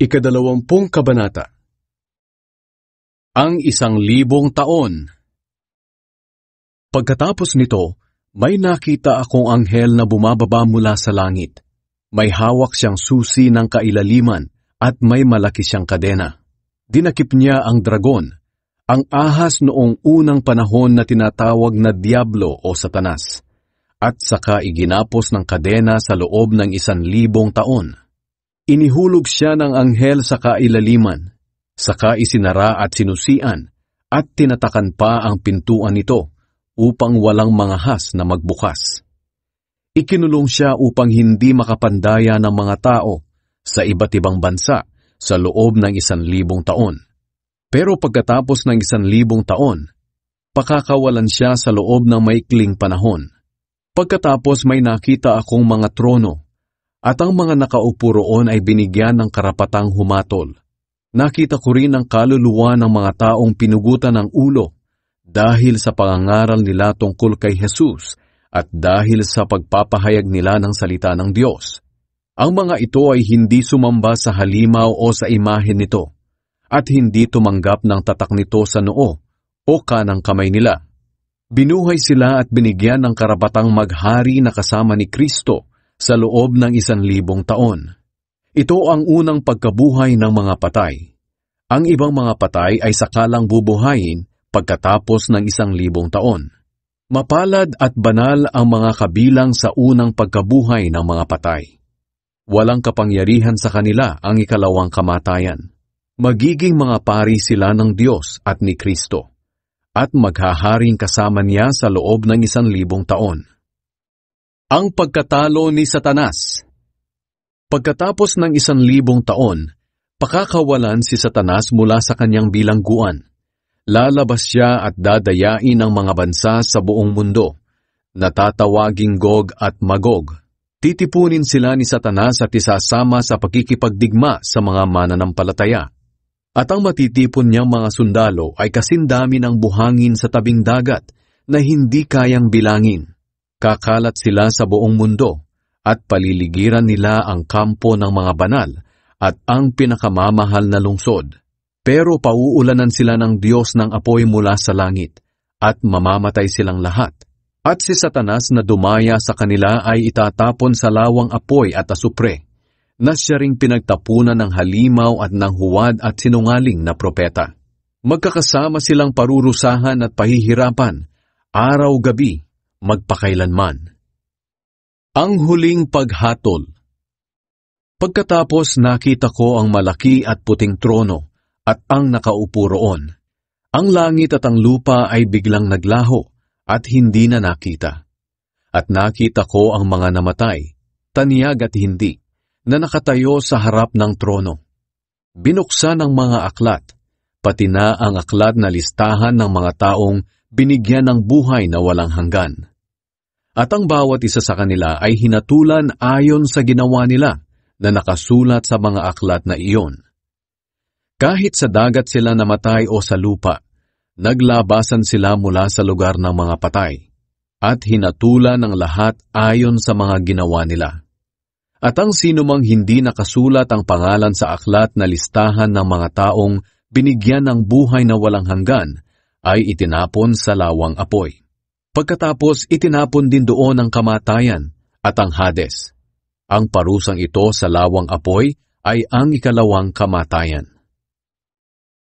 Ikadalawampung kabanata. Ang 1,000 taon. Pagkatapos nito, may nakita akong anghel na bumababa mula sa langit. May hawak siyang susi ng kailaliman at may malaki siyang kadena. Dinakip niya ang dragon, ang ahas noong unang panahon na tinatawag na Diablo o Satanas, at saka iginapos ng kadena sa loob ng 1,000 taon. Inihulog siya ng anghel sa kailaliman, saka isinara at sinusian, at tinatakan pa ang pintuan nito upang walang mangahas na magbukas. Ikinulong siya upang hindi makapandaya ng mga tao sa iba't ibang bansa sa loob ng 1,000 taon. Pero pagkatapos ng 1,000 taon, pakakawalan siya sa loob ng maikling panahon. Pagkatapos may nakita akong mga trono, at ang mga nakaupo roon ay binigyan ng karapatang humatol. Nakita ko rin ang kaluluwa ng mga taong pinugutan ng ulo dahil sa pangangaral nila tungkol kay Jesus at dahil sa pagpapahayag nila ng salita ng Diyos. Ang mga ito ay hindi sumamba sa halimaw o sa imahen nito, at hindi tumanggap ng tatak nito sa noo o kanang kamay nila. Binuhay sila at binigyan ng karapatang maghari na kasama ni Kristo sa loob ng 1,000 taon. Ito ang unang pagkabuhay ng mga patay. Ang ibang mga patay ay sakalang bubuhayin pagkatapos ng 1,000 taon. Mapalad at banal ang mga kabilang sa unang pagkabuhay ng mga patay. Walang kapangyarihan sa kanila ang ikalawang kamatayan. Magiging mga pari sila ng Diyos at ni Kristo, at maghaharing kasama niya sa loob ng 1,000 taon. Ang pagkatalo ni Satanas. Pagkatapos ng 1,000 taon, pakakawalan si Satanas mula sa kanyang bilangguan. Lalabas siya at dadayain ang mga bansa sa buong mundo, natatawaging Gog at Magog. Titipunin sila ni Satanas at isasama sa pakikipagdigma sa mga mananampalataya. At ang matitipon niyang mga sundalo ay kasindami ng buhangin sa tabing dagat na hindi kayang bilangin. Kakalat sila sa buong mundo at paliligiran nila ang kampo ng mga banal at ang pinakamamahal na lungsod. Pero pauulanan sila ng Diyos ng apoy mula sa langit, at mamamatay silang lahat. At si Satanas na dumaya sa kanila ay itatapon sa lawang apoy at asupre, na siya ring pinagtapunan ng halimaw at ng huwad at sinungaling na propeta. Magkakasama silang parurusahan at pahihirapan, araw-gabi, magpakailanman. Ang huling paghatol. Pagkatapos nakita ko ang malaki at puting trono, at ang nakaupo roon. Ang langit at ang lupa ay biglang naglaho at hindi na nakita. At nakita ko ang mga namatay, taniyag at hindi, na nakatayo sa harap ng trono. Binuksan ang mga aklat, pati na ang aklat na listahan ng mga taong binigyan ng buhay na walang hanggan. At ang bawat isa sa kanila ay hinatulan ayon sa ginawa nila na nakasulat sa mga aklat na iyon. Kahit sa dagat sila namatay o sa lupa, naglabasan sila mula sa lugar ng mga patay, at hinatulan ng lahat ayon sa mga ginawa nila. At ang sinumang hindi nakasulat ang pangalan sa aklat na listahan ng mga taong binigyan ng buhay na walang hanggan, ay itinapon sa lawang apoy. Pagkatapos itinapon din doon ang kamatayan at ang Hades. Ang parusang ito sa lawang apoy ay ang ikalawang kamatayan.